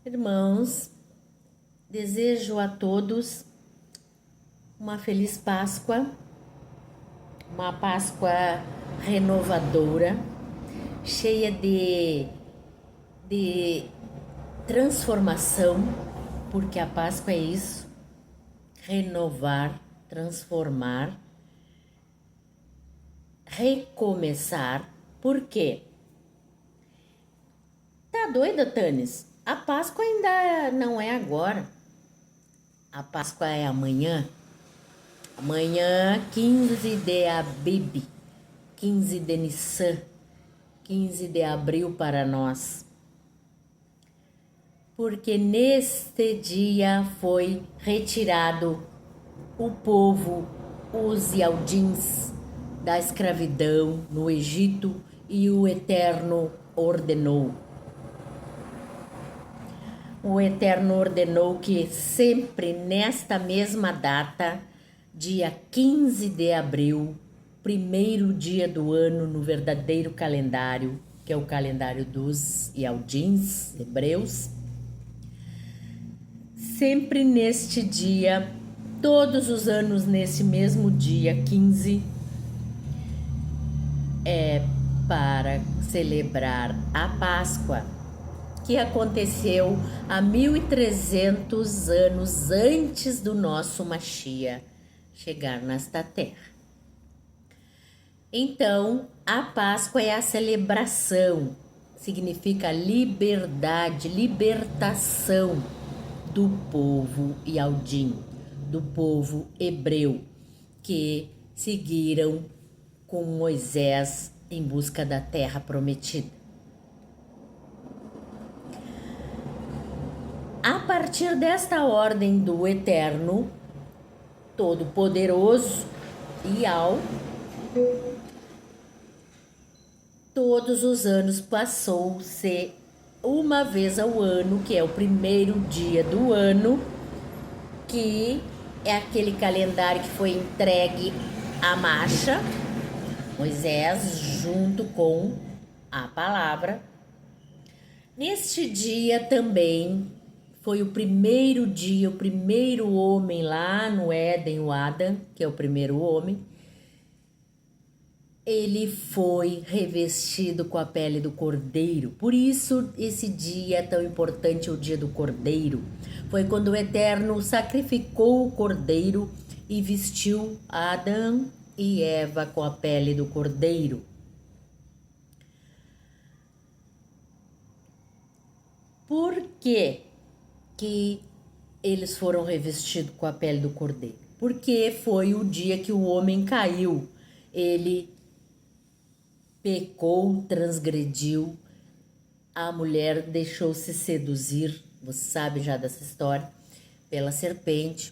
Irmãos, desejo a todos uma feliz Páscoa, uma Páscoa renovadora, cheia de transformação, porque a Páscoa é isso, renovar, transformar, recomeçar. Por quê? Tá doida, Tânis? A Páscoa ainda não é agora. A Páscoa é amanhã. Amanhã, 15 de Abib, 15 de Nissan, 15 de abril para nós. Porque neste dia foi retirado o povo, os Yaldins, da escravidão no Egito e o Eterno ordenou. O Eterno ordenou que sempre nesta mesma data, dia 15 de abril, primeiro dia do ano no verdadeiro calendário, que é o calendário dos Yaldins, hebreus, sempre neste dia, todos os anos nesse mesmo dia 15, é para celebrar a Páscoa, que aconteceu há 1300 anos antes do nosso Mashiach chegar nesta terra. Então, a Páscoa é a celebração, significa liberdade, libertação do povo Yaldim, do povo hebreu, que seguiram com Moisés em busca da terra prometida. A partir desta ordem do Eterno, Todo-Poderoso, Yal, todos os anos passou-se uma vez ao ano, que é o primeiro dia do ano, que é aquele calendário que foi entregue a Masha, Moisés, junto com a palavra. Neste dia também foi o primeiro dia, o primeiro homem lá no Éden, o Adão, que é o primeiro homem. Ele foi revestido com a pele do cordeiro. Por isso esse dia é tão importante, o dia do cordeiro. Foi quando o Eterno sacrificou o cordeiro e vestiu Adão e Eva com a pele do cordeiro. Por quê que eles foram revestidos com a pele do cordeiro? Porque foi o dia que o homem caiu. Ele pecou, transgrediu, a mulher deixou-se seduzir, você sabe já dessa história, pela serpente,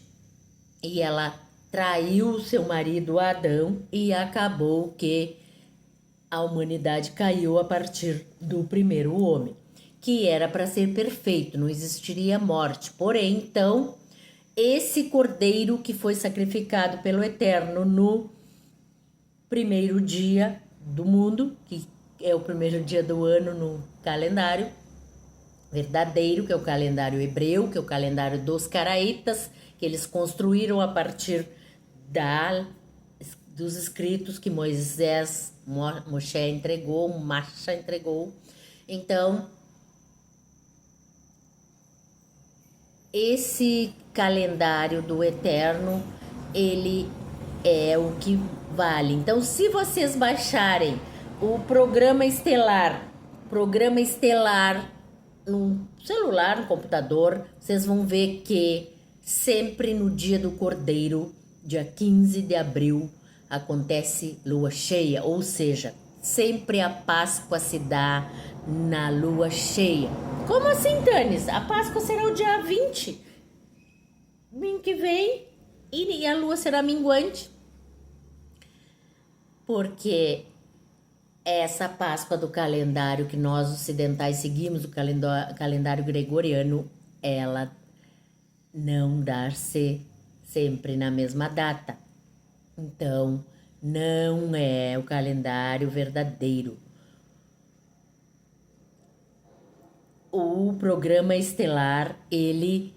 e ela traiu seu marido Adão e acabou que a humanidade caiu a partir do primeiro homem, que era para ser perfeito, não existiria morte. Porém, então, esse cordeiro que foi sacrificado pelo Eterno no primeiro dia do mundo, que é o primeiro dia do ano no calendário verdadeiro, que é o calendário hebreu, que é o calendário dos caraítas, que eles construíram a partir dos escritos que Moisés, Moshe entregou, Masha entregou. Então, esse calendário do Eterno, ele é o que vale. Então, se vocês baixarem o programa estelar no celular, no computador, vocês vão ver que sempre no dia do Cordeiro, dia 15 de abril, acontece lua cheia, ou seja, sempre a Páscoa se dá na lua cheia. Como assim, Tânis? A Páscoa será o dia 20, domingo que vem, e a lua será minguante. Porque essa Páscoa do calendário que nós ocidentais seguimos, o calendário gregoriano, ela não dá-se sempre na mesma data. Então, não é o calendário verdadeiro. o programa estelar, ele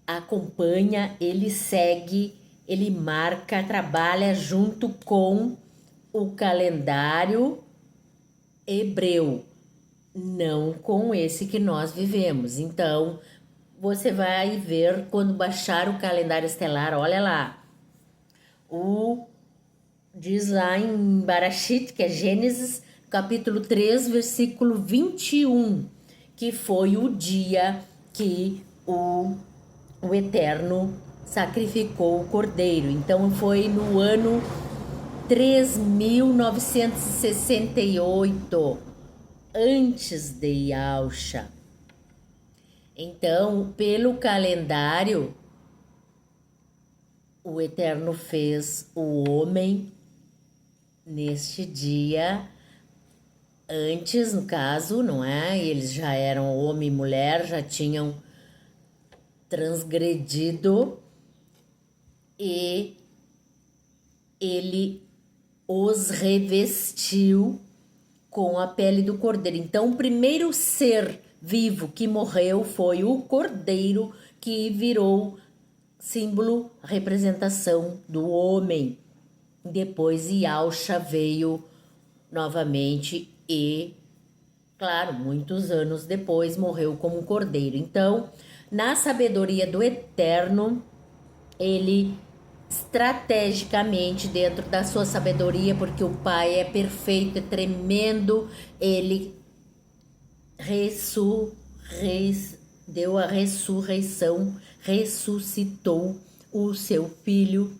acompanha, ele segue, ele marca, trabalha junto com o calendário hebreu, não com esse que nós vivemos. Então, você vai ver quando baixar o calendário estelar, olha lá, diz lá em Barashit, que é Gênesis, capítulo 3, versículo 21, que foi o dia que o Eterno sacrificou o cordeiro. Então foi no ano 3.968 antes de Yausha. Então, pelo calendário, o Eterno fez o homem neste dia. Antes, no caso, não é? Eles já eram homem e mulher, já tinham transgredido e ele os revestiu com a pele do cordeiro. Então, o primeiro ser vivo que morreu foi o cordeiro, que virou símbolo, representação do homem. Depois, Yausha veio novamente e, claro, muitos anos depois, morreu como um cordeiro. Então, na sabedoria do Eterno, ele estrategicamente, dentro da sua sabedoria, porque o Pai é perfeito, é tremendo, ele deu a ressurreição, ressuscitou o seu filho,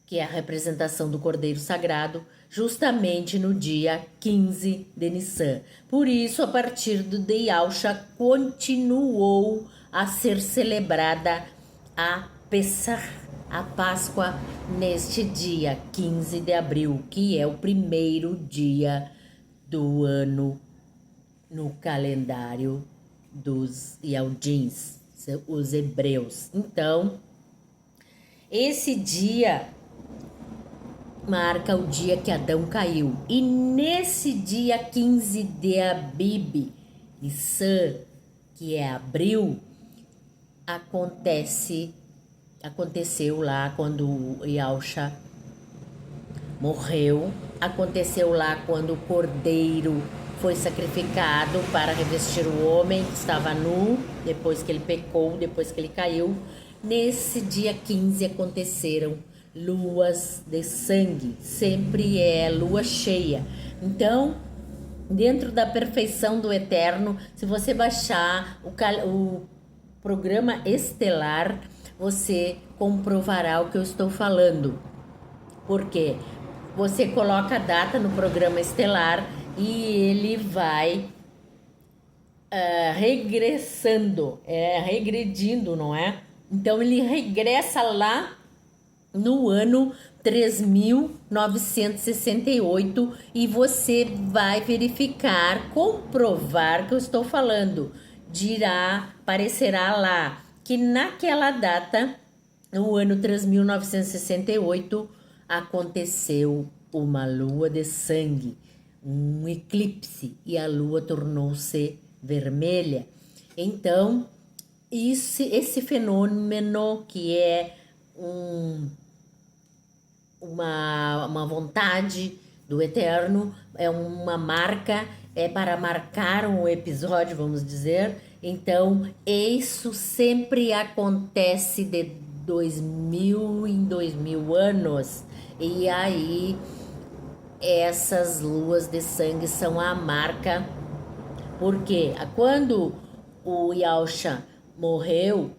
que é a representação do Cordeiro Sagrado, justamente no dia 15 de Nissan. Por isso, a partir do de Yausha, continuou a ser celebrada a Pessah, a Páscoa, neste dia 15 de abril, que é o primeiro dia do ano no calendário dos Yaldins, os hebreus. Então, esse dia marca o dia que Adão caiu. E nesse dia 15 de Abib, Nissan, que é abril, aconteceu lá quando Yausha morreu, aconteceu lá quando o cordeiro foi sacrificado para revestir o homem que estava nu, depois que ele pecou, depois que ele caiu. Nesse dia 15 aconteceram luas de sangue, sempre é lua cheia. Então, dentro da perfeição do Eterno, se você baixar o programa estelar, você comprovará o que eu estou falando. Porque você coloca a data no programa estelar e ele vai regredindo, não é? Então ele regressa lá no ano 3.968 e você vai verificar, comprovar que eu estou falando. Aparecerá lá que naquela data, no ano 3.968, aconteceu uma lua de sangue, um eclipse, e a lua tornou-se vermelha. Então, esse fenômeno que é uma vontade do Eterno, é uma marca, é para marcar um episódio, vamos dizer. Então, isso sempre acontece de 2000 em 2000 anos. E aí, essas luas de sangue são a marca, porque quando o Yausha morreu,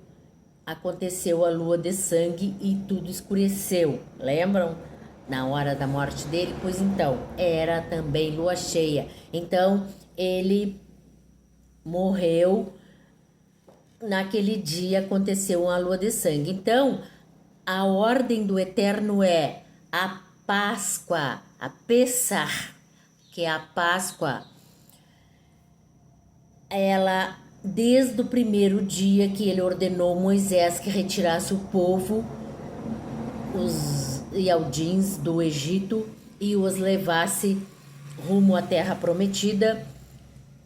aconteceu a lua de sangue e tudo escureceu. Lembram? Na hora da morte dele? Pois então, era também lua cheia. Então, ele morreu, naquele dia aconteceu uma lua de sangue. Então, a ordem do Eterno é a Páscoa, a Pessah, que é a Páscoa, ela, desde o primeiro dia que ele ordenou Moisés que retirasse o povo, os Yaldins do Egito, e os levasse rumo à terra prometida,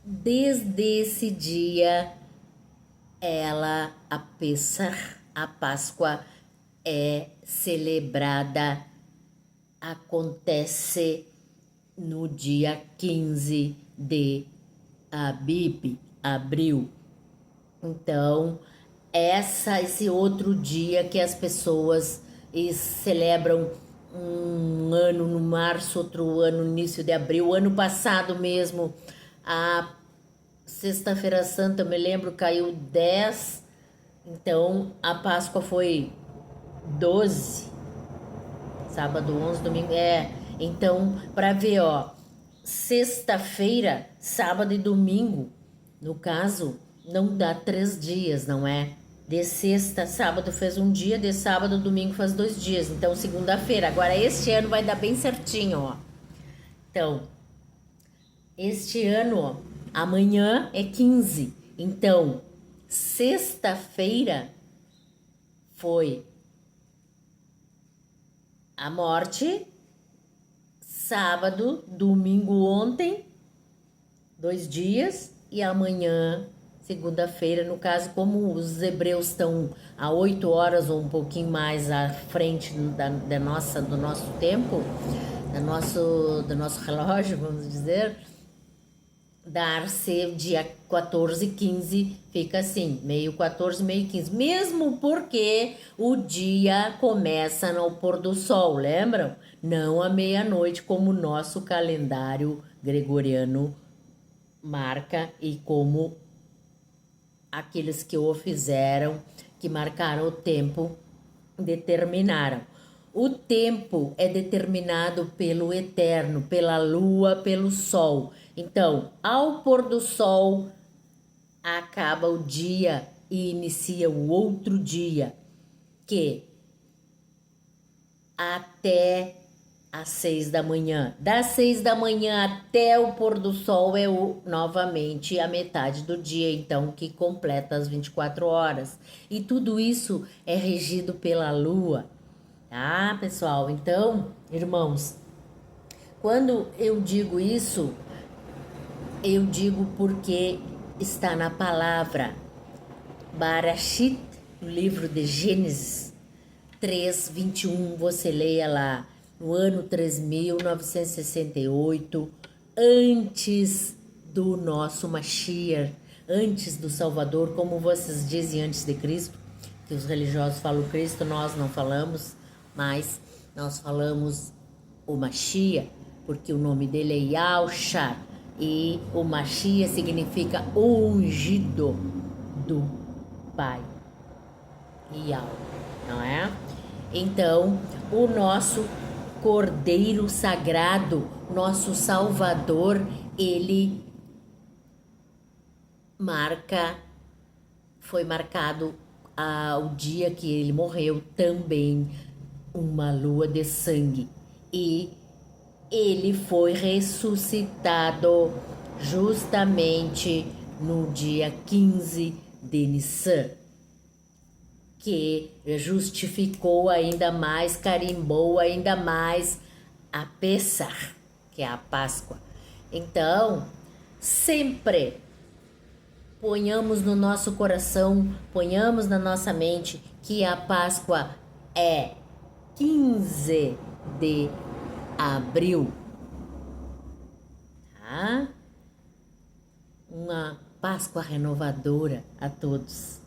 desde esse dia, a Pessah, a Páscoa, é celebrada, acontece no dia 15 de abril. Então, esse outro dia que as pessoas celebram um ano no março, outro ano no início de abril. Ano passado mesmo, a Sexta-feira Santa, eu me lembro, caiu 10, então a Páscoa foi 12, sábado 11, domingo, então, para ver, ó, sexta-feira, sábado e domingo, no caso, não dá 3 dias, não é? De sexta, sábado fez um dia, de sábado, domingo faz 2 dias, então segunda-feira. Agora este ano vai dar bem certinho, ó. Então, este ano, ó, amanhã é 15, então, sexta-feira foi a morte, sábado, domingo ontem, 2 dias, e amanhã, segunda-feira, no caso, como os hebreus estão a 8 horas ou um pouquinho mais à frente do nosso tempo, do nosso relógio, vamos dizer, dar-se dia 14, 15, fica assim, meio 14, meio 15. Mesmo porque o dia começa no pôr do sol, lembram? Não à meia-noite, como o nosso calendário gregoriano marca e como aqueles que o fizeram, que marcaram o tempo, determinaram. O tempo é determinado pelo eterno, pela lua, pelo sol. Então, ao pôr do sol, acaba o dia e inicia o outro dia, que até às 6 da manhã. Das 6 da manhã até o pôr do sol é novamente a metade do dia, então, que completa as 24 horas. E tudo isso é regido pela lua. Tá, pessoal? Então, irmãos, quando eu digo isso, eu digo porque está na palavra Barashit, no livro de Gênesis 3:21, você leia lá, no ano 3968, antes do nosso Mashiach, antes do Salvador, como vocês dizem, antes de Cristo, que os religiosos falam Cristo, nós não falamos, mas nós falamos o Mashiach, porque o nome dele é Yahushua, e o Mashiach significa ungido do Pai. Yahweh, não é? Então, o nosso Cordeiro Sagrado, nosso Salvador, ele foi marcado o dia que ele morreu também uma lua de sangue, e ele foi ressuscitado justamente no dia 15 de Nissan, que justificou ainda mais, carimbou ainda mais a Pessah, que é a Páscoa. Então, sempre ponhamos no nosso coração, ponhamos na nossa mente que a Páscoa é 15 de abril, tá? Uma Páscoa renovadora a todos.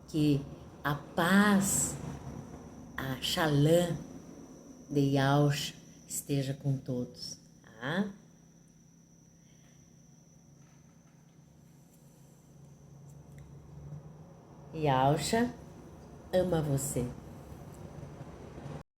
Que a paz, a Shalom de Yahushua esteja com todos, tá? Yahushua ama você.